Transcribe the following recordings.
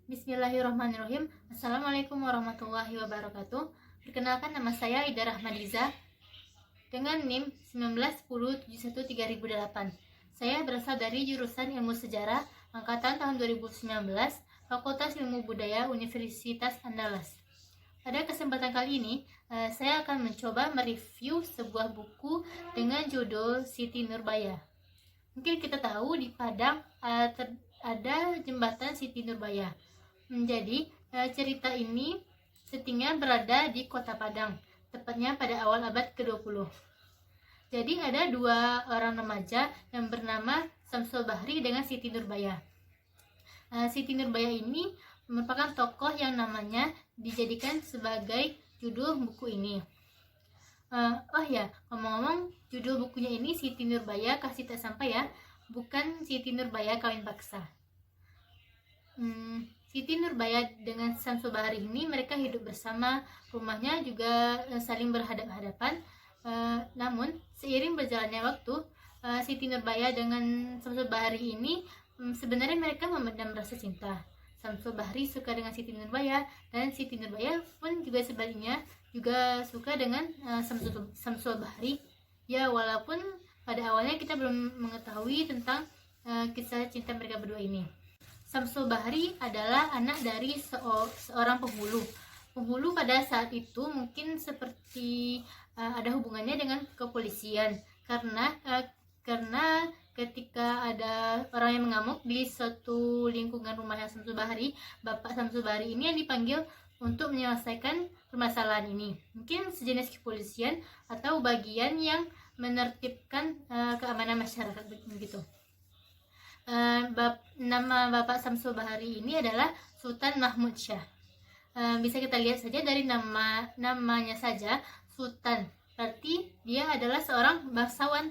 Bismillahirrahmanirrahim. Assalamualaikum warahmatullahi wabarakatuh. Perkenalkan, nama saya Ida Rahmadiza dengan NIM 1910713008. Saya berasal dari jurusan Ilmu Sejarah angkatan tahun 2019, Fakultas Ilmu Budaya Universitas Andalas. Pada kesempatan kali ini, saya akan mencoba mereview sebuah buku dengan judul Siti Nurbaya. Mungkin kita tahu di Padang ada jembatan Siti Nurbaya. Jadi cerita ini settingnya berada di kota Padang, tepatnya pada awal abad ke-20. Jadi ada dua orang remaja yang bernama Samsul Bahri dengan Siti Nurbaya. Siti Nurbaya ini merupakan tokoh yang namanya dijadikan sebagai judul buku ini. Ngomong-ngomong, judul bukunya ini Siti Nurbaya Kasih Tak Sampai ya, bukan Siti Nurbaya Kawin Paksa. Siti Nurbaya dengan Samsul Bahri ini mereka hidup bersama, rumahnya juga saling berhadap-hadapan. Namun seiring berjalannya waktu, Siti Nurbaya dengan Samsul Bahri ini sebenarnya mereka memendam rasa cinta. Samsul Bahri suka dengan Siti Nurbaya, dan Siti Nurbaya pun juga sebaliknya juga suka dengan Samsul Bahri. Ya, walaupun pada awalnya kita belum mengetahui tentang kisah cinta mereka berdua ini. Samsul Bahri adalah anak dari seorang penghulu. Penghulu pada saat itu mungkin seperti ada hubungannya dengan kepolisian, karena ketika ada orang yang mengamuk di suatu lingkungan rumahnya Samsul Bahri, Bapak Samsul Bahri ini yang dipanggil untuk menyelesaikan permasalahan ini. Mungkin sejenis kepolisian atau bagian yang menertibkan keamanan masyarakat begitu. Nama Bapak Samsul Bahri ini adalah Sultan Mahmud Syah. Bisa kita lihat saja dari namanya saja, Sultan, berarti dia adalah seorang bangsawan.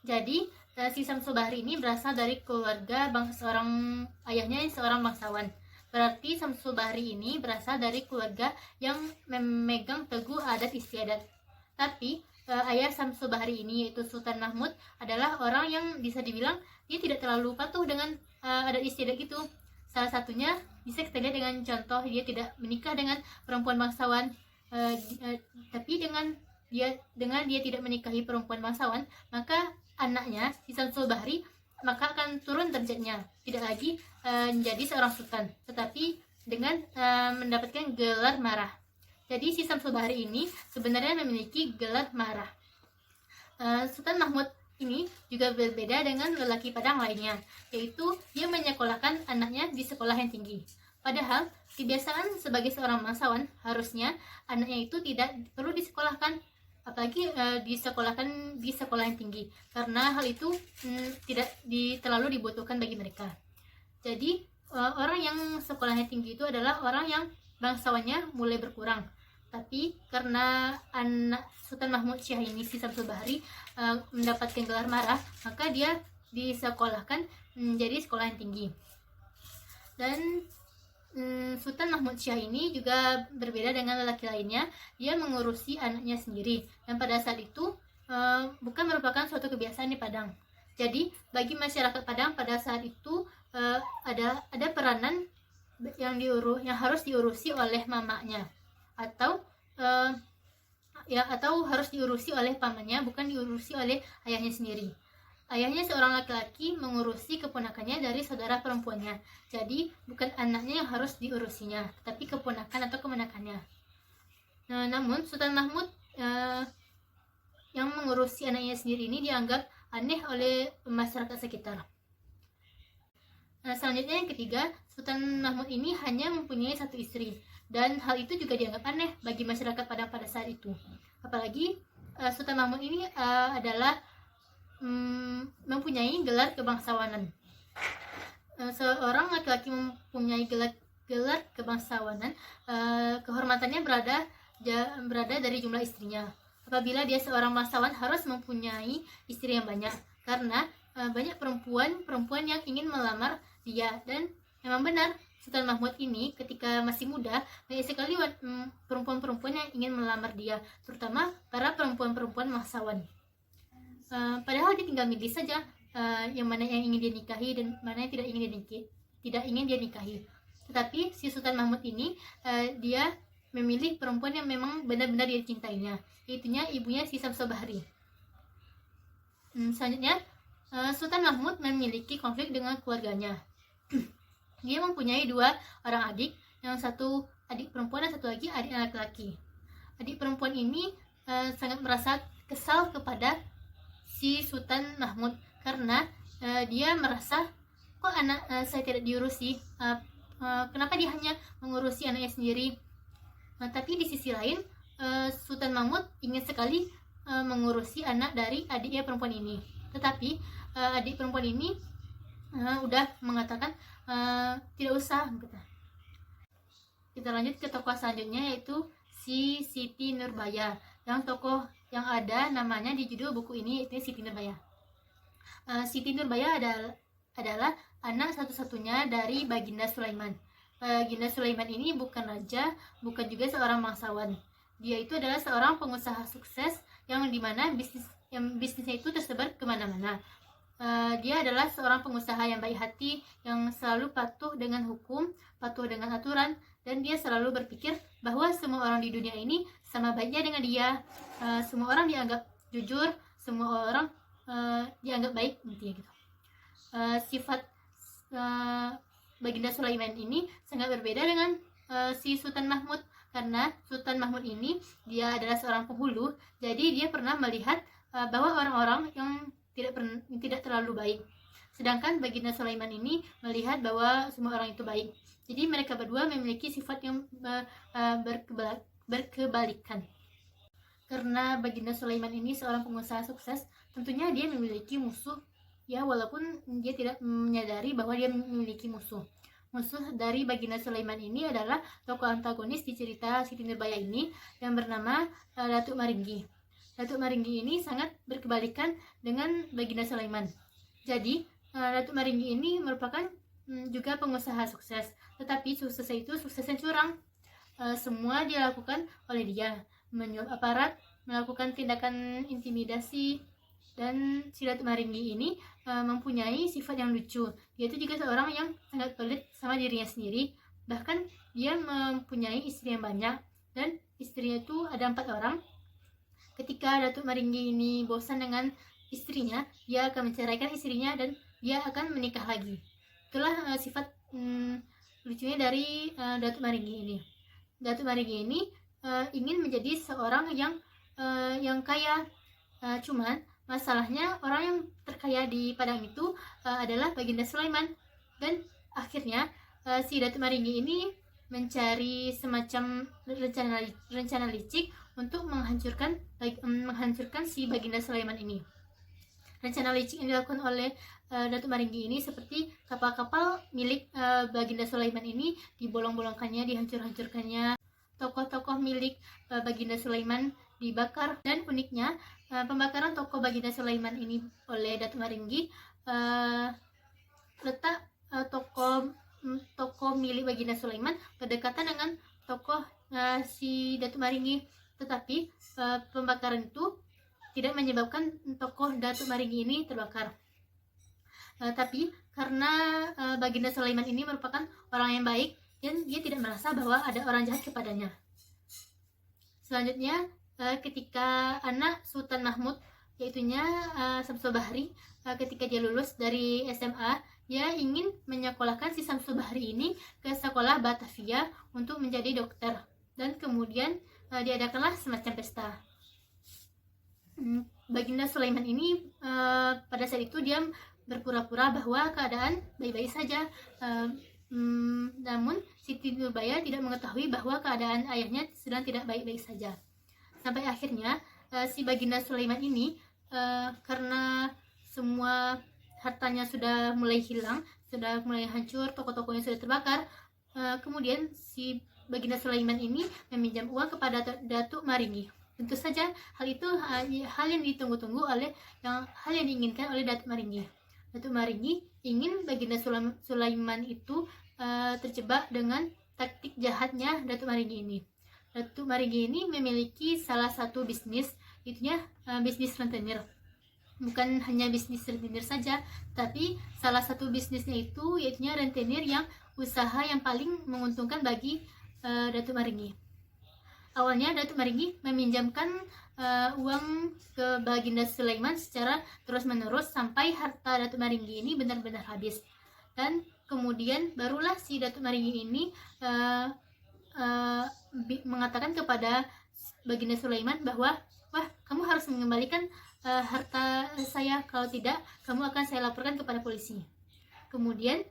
Jadi si Samsul Bahri ini berasal dari keluarga ayahnya seorang bangsawan. Berarti Samsul Bahri ini berasal dari keluarga yang memegang teguh adat istiadat. Tapi ayah Samsul Bahri ini, yaitu Sultan Mahmud, adalah orang yang bisa dibilang dia tidak terlalu patuh dengan adat istiadat itu. Salah satunya bisa kita lihat dengan contoh dia tidak menikah dengan perempuan bangsawan. Tapi dengan dia tidak menikahi perempuan bangsawan, maka anaknya si Samsul Bahri maka akan turun derajatnya, tidak lagi menjadi seorang sultan, tetapi dengan mendapatkan gelar marah. Jadi si Samsul Bahri ini sebenarnya memiliki gelar marah. Sultan Mahmud ini juga berbeda dengan lelaki Padang lainnya, yaitu dia menyekolahkan anaknya di sekolah yang tinggi. Padahal kebiasaan sebagai seorang bangsawan harusnya anaknya itu tidak perlu disekolahkan, apalagi disekolahkan di sekolah yang tinggi, karena hal itu tidak terlalu dibutuhkan bagi mereka. Jadi orang yang sekolahnya tinggi itu adalah orang yang bangsawannya mulai berkurang. Tapi karena anak Sultan Mahmud Syah ini, si Samsul Bahri, mendapatkan gelar marah, maka dia disekolahkan menjadi sekolah yang tinggi. Dan Sultan Mahmud Syah ini juga berbeda dengan lelaki lainnya. Dia mengurusi anaknya sendiri, dan pada saat itu bukan merupakan suatu kebiasaan di Padang. Jadi bagi masyarakat Padang pada saat itu ada peranan yang harus diurusi oleh mamanya, atau harus diurusi oleh pamannya, bukan diurusi oleh ayahnya sendiri. Ayahnya seorang laki-laki mengurusi keponakannya dari saudara perempuannya. Jadi bukan anaknya yang harus diurusinya, tapi keponakan atau kemenakannya. Namun Sultan Mahmud yang mengurusi anaknya sendiri ini dianggap aneh oleh masyarakat sekitar. Selanjutnya yang ketiga, Sultan Mahmud ini hanya mempunyai satu istri, dan hal itu juga dianggap aneh bagi masyarakat Padang pada saat itu. Apalagi Sultan Mahmud ini adalah mempunyai gelar kebangsawanan. Seorang laki-laki mempunyai gelar kebangsawanan, kehormatannya berada dari jumlah istrinya. Apabila dia seorang bangsawan, harus mempunyai istri yang banyak, karena banyak perempuan yang ingin melamar dia. Dan memang benar, Sultan Mahmud ini ketika masih muda banyak sekali perempuan-perempuan yang ingin melamar dia, terutama para perempuan-perempuan bangsawan. Padahal dia tinggal milih saja yang mana yang ingin dia nikahi dan mana yang tidak ingin dia nikahi. Tetapi si Sultan Mahmud ini dia memilih perempuan yang memang benar-benar dia cintainya, yaitunya ibunya si Syamsul Bahri. Selanjutnya, Sultan Mahmud memiliki konflik dengan keluarganya. Dia mempunyai 2 orang adik, yang satu adik perempuan dan satu lagi adik laki-laki. Adik perempuan ini sangat merasa kesal kepada si Sultan Mahmud karena dia merasa kok anak saya tidak diurusi, kenapa dia hanya mengurusi anaknya sendiri. Tapi di sisi lain Sultan Mahmud ingin sekali mengurusi anak dari adiknya perempuan ini. Tetapi adik perempuan ini udah mengatakan tidak usah. Kita lanjut ke tokoh selanjutnya, yaitu si Siti Nurbaya. Yang tokoh yang ada namanya di judul buku ini yaitu Siti Nurbaya. Siti Nurbaya adalah anak satu-satunya dari Baginda Sulaiman. Baginda Sulaiman ini bukan raja, bukan juga seorang bangsawan. Dia itu adalah seorang pengusaha sukses yang dimana bisnisnya itu tersebar kemana-mana. Dia adalah seorang pengusaha yang baik hati, yang selalu patuh dengan hukum, patuh dengan aturan, dan dia selalu berpikir bahwa semua orang di dunia ini sama baiknya dengan dia. Semua orang dianggap jujur, semua orang dianggap baik, intinya gitu. Sifat Baginda Sulaiman ini sangat berbeda dengan si Sultan Mahmud, karena Sultan Mahmud ini dia adalah seorang penghulu, jadi dia pernah melihat bahwa orang-orang yang tidak terlalu baik. Sedangkan Baginda Sulaiman ini melihat bahwa semua orang itu baik. Jadi mereka berdua memiliki sifat yang berkebalikan. Karena Baginda Sulaiman ini seorang pengusaha sukses, tentunya dia memiliki musuh, ya, walaupun dia tidak menyadari bahwa dia memiliki musuh. Musuh dari Baginda Sulaiman ini adalah tokoh antagonis di cerita Siti Nurbaya ini yang bernama Datuk Maringgi. Datuk Maringgi ini sangat berkebalikan dengan Baginda Sulaiman. Jadi Datuk Maringgi ini merupakan juga pengusaha sukses, tetapi suksesnya itu sukses yang curang. Semua dilakukan oleh dia, menyuap aparat, melakukan tindakan intimidasi. Dan si Datuk Maringgi ini mempunyai sifat yang lucu. Dia itu juga seorang yang sangat pelit sama dirinya sendiri. Bahkan dia mempunyai istri yang banyak, dan istrinya itu ada 4 orang. Ketika Datuk Maringgi ini bosan dengan istrinya, dia akan menceraikan istrinya dan dia akan menikah lagi. Itulah sifat lucunya dari Datuk Maringgi ini. Datuk Maringgi ini ingin menjadi seorang yang kaya, cuman masalahnya orang yang terkaya di Padang itu adalah Baginda Sulaiman. Dan akhirnya si Datuk Maringgi ini mencari semacam rencana licik untuk menghancurkan si Baginda Sulaiman ini. Rencana licik yang dilakukan oleh Datuk Maringgi ini seperti kapal-kapal milik Baginda Sulaiman ini dibolong-bolongkannya, dihancur-hancurkannya. Tokoh-tokoh milik Baginda Sulaiman dibakar, dan uniknya pembakaran tokoh Baginda Sulaiman ini oleh Datuk Maringgi letak tokoh milik Baginda Sulaiman berdekatan dengan tokoh si Datuk Maringgi, tetapi pembakaran itu tidak menyebabkan tokoh Datuk Maringgi ini terbakar. Tapi karena Baginda Sulaiman ini merupakan orang yang baik dan dia tidak merasa bahwa ada orang jahat kepadanya. Selanjutnya, ketika anak Sultan Mahmud, yaitunya Syamsul Bahri, ketika dia lulus dari SMA, dia ingin menyekolahkan si Syamsul Bahri ini ke sekolah Batavia untuk menjadi dokter, dan kemudian diadakanlah semacam pesta. Baginda Sulaiman ini pada saat itu dia berpura-pura bahwa keadaan baik-baik saja, namun Siti Nurbaya tidak mengetahui bahwa keadaan ayahnya sedang tidak baik-baik saja. Sampai akhirnya si Baginda Sulaiman ini karena semua hartanya sudah mulai hilang, sudah mulai hancur, toko-tokonya sudah terbakar, kemudian si Baginda Sulaiman ini meminjam uang kepada Datuk Maringgi. Tentu saja hal itu hal yang ditunggu-tunggu hal yang diinginkan oleh Datuk Maringgi. Datuk Maringgi ingin Baginda Sulaiman itu terjebak dengan taktik jahatnya Datuk Maringgi ini. Datuk Maringgi ini memiliki salah satu bisnis, itunya bisnis rentenir. Bukan hanya bisnis rentenir saja, tapi salah satu bisnisnya itu yaitunya rentenir yang usaha yang paling menguntungkan bagi Datuk Maringgi. Awalnya Datuk Maringgi meminjamkan uang ke Baginda Sulaiman secara terus-menerus sampai harta Datuk Maringgi ini benar-benar habis. Dan kemudian barulah si Datuk Maringgi ini mengatakan kepada Baginda Sulaiman bahwa, wah, kamu harus mengembalikan harta saya, kalau tidak kamu akan saya laporkan kepada polisi. Kemudian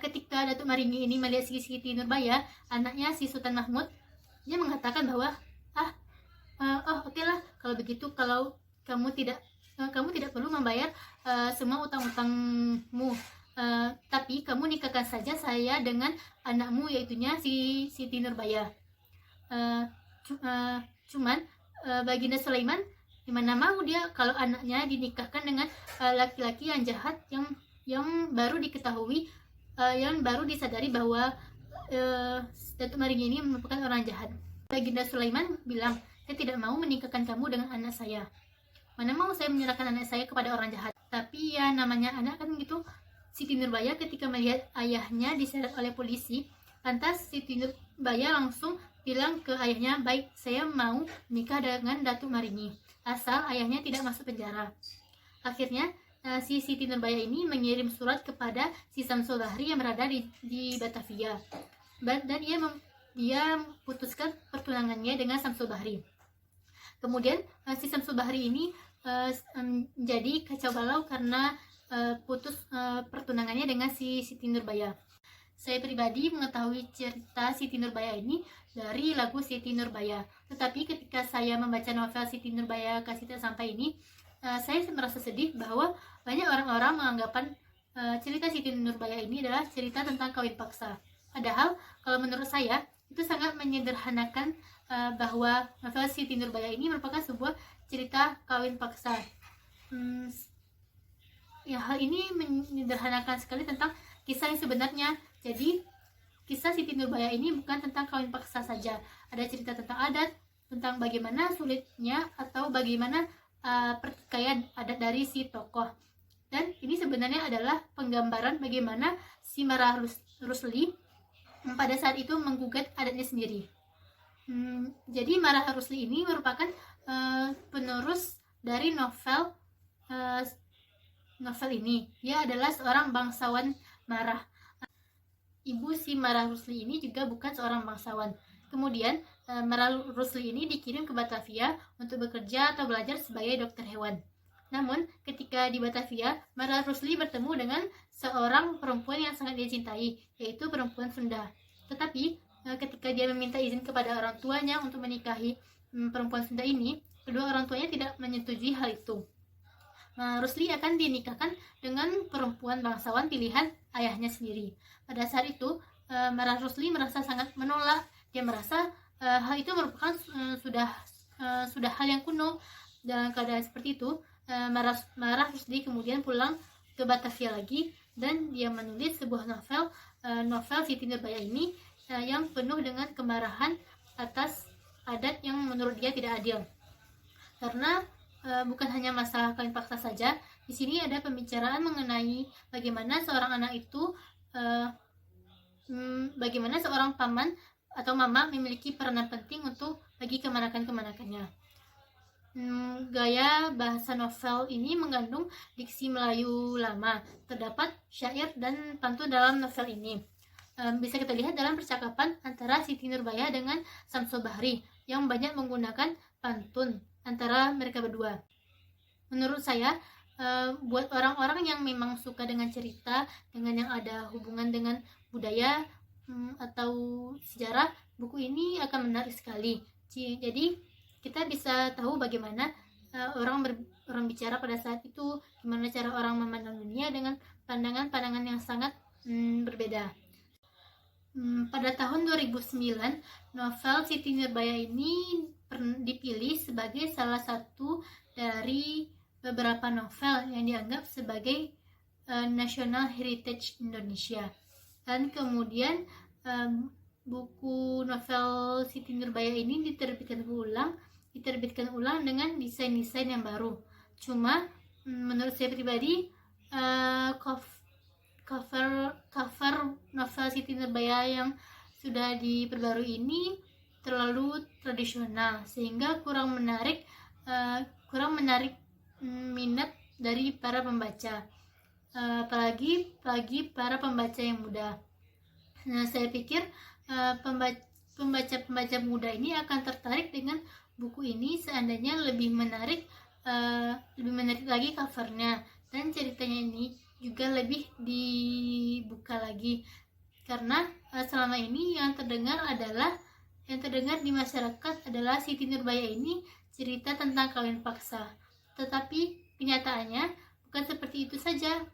ketika Datuk Maringgi ini melihat Siti Nurbaya, anaknya si Sultan Mahmud, dia mengatakan bahwa oke lah, kalau begitu, kalau kamu tidak perlu membayar semua utang-utangmu, tapi kamu nikahkan saja saya dengan anakmu, yaitunya si Siti Nurbaya. Cuman Baginda Sulaiman dimana mau dia kalau anaknya dinikahkan dengan laki-laki yang jahat, yang baru diketahui, yang baru disadari bahwa Datuk Maringgi ini merupakan orang jahat. Baginda Sulaiman bilang, saya tidak mau menikahkan kamu dengan anak saya. Mana mau saya menyerahkan anak saya kepada orang jahat. Tapi ya namanya anak kan gitu. Siti Nurbaya ketika melihat ayahnya diseret oleh polisi, lantas Siti Nurbaya langsung bilang ke ayahnya, baik, saya mau menikah dengan Datuk Maringgi, asal ayahnya tidak masuk penjara. Akhirnya si Siti Nurbaya ini mengirim surat kepada si Samsul Bahri yang berada di Batavia, dan dia putuskan pertunangannya dengan Samsul Bahri. Kemudian si Samsul Bahri ini jadi kacau balau karena putus pertunangannya dengan si Siti Nurbaya. Saya pribadi mengetahui cerita Siti Nurbaya ini dari lagu Siti Nurbaya. Tetapi ketika saya membaca novel Siti Nurbaya Kasih Tak Sampai ini, saya merasa sedih bahwa banyak orang-orang menganggapan cerita Siti Nurbaya ini adalah cerita tentang kawin paksa. Padahal kalau menurut saya itu sangat menyederhanakan bahwa novel Siti Nurbaya ini merupakan sebuah cerita kawin paksa. Ya, hal ini menyederhanakan sekali tentang kisah yang sebenarnya. Jadi kisah Siti Nurbaya ini bukan tentang kawin paksa saja. Ada cerita tentang adat, tentang bagaimana sulitnya atau bagaimana pertikaian adat dari si tokoh. Dan ini sebenarnya adalah penggambaran bagaimana si Marah Rusli pada saat itu menggugat adatnya sendiri. Jadi Marah Rusli ini merupakan penerus dari novel ini. Dia adalah seorang bangsawan Marah. Ibu si Marah Rusli ini juga bukan seorang bangsawan. Kemudian Marah Rusli ini dikirim ke Batavia untuk bekerja atau belajar sebagai dokter hewan. Namun ketika di Batavia, Marah Rusli bertemu dengan seorang perempuan yang sangat dia cintai, yaitu perempuan Sunda. Tetapi ketika dia meminta izin kepada orang tuanya untuk menikahi perempuan Sunda ini, kedua orang tuanya tidak menyetujui hal itu. Rusli akan dinikahkan dengan perempuan bangsawan pilihan ayahnya sendiri. Pada saat itu Marah Rusli merasa sangat menolak. Dia merasa hal itu merupakan sudah hal yang kuno. Dalam keadaan seperti itu, Marah Rusli kemudian pulang ke Batavia lagi, dan dia menulis sebuah novel Siti Nurbaya ini yang penuh dengan kemarahan atas adat yang menurut dia tidak adil. Karena bukan hanya masalah kawin paksa saja, di sini ada pembicaraan mengenai bagaimana seorang anak itu, bagaimana seorang paman atau mama memiliki peranan penting untuk bagi kemanakan-kemanakannya. Gaya bahasa novel ini mengandung diksi Melayu lama. Terdapat syair dan pantun dalam novel ini. Bisa kita lihat dalam percakapan antara Siti Nurbaya dengan Samsul Bahri yang banyak menggunakan pantun antara mereka berdua. Menurut saya, buat orang-orang yang memang suka dengan cerita, dengan yang ada hubungan dengan budaya atau sejarah, buku ini akan menarik sekali. Jadi kita bisa tahu bagaimana orang bicara pada saat itu, gimana cara orang memandang dunia dengan pandangan-pandangan yang sangat berbeda. Pada tahun 2009, novel Siti Nurbaya ini dipilih sebagai salah satu dari beberapa novel yang dianggap sebagai National Heritage Indonesia. Dan kemudian buku novel Siti Nurbaya ini diterbitkan ulang dengan desain-desain yang baru. Cuma menurut saya pribadi, cover novel Siti Nurbaya yang sudah diperbarui ini terlalu tradisional sehingga kurang menarik minat dari para pembaca, apalagi para pembaca yang muda. Nah, saya pikir pembaca muda ini akan tertarik dengan buku ini seandainya lebih menarik lagi covernya, dan ceritanya ini juga lebih dibuka lagi, karena selama ini yang terdengar di masyarakat adalah Siti Nurbaya ini cerita tentang kawin paksa, tetapi kenyataannya bukan seperti itu saja.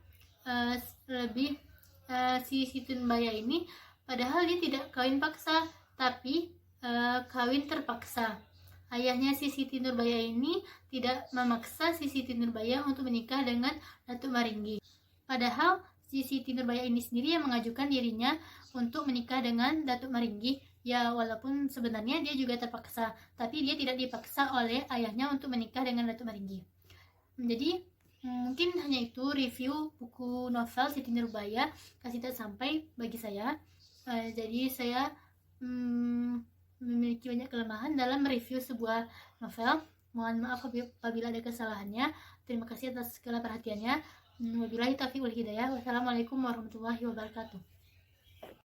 Si Siti Nurbaya ini padahal dia tidak kawin paksa, tapi kawin terpaksa. Ayahnya si Siti Nurbaya ini tidak memaksa si Siti Nurbaya untuk menikah dengan Datuk Maringgi. Padahal si Siti Nurbaya ini sendiri yang mengajukan dirinya untuk menikah dengan Datuk Maringgi. Ya, walaupun sebenarnya dia juga terpaksa, tapi dia tidak dipaksa oleh ayahnya untuk menikah dengan Datuk Maringgi. Jadi mungkin hanya itu review buku novel Siti Nurbaya Kasih Tak Sampai bagi saya. Jadi saya memiliki banyak kelemahan dalam mereview sebuah novel. Mohon maaf apabila ada kesalahannya. Terima kasih atas segala perhatiannya. Wabillahi taufiq wal hidayah. Wassalamualaikum warahmatullahi wabarakatuh.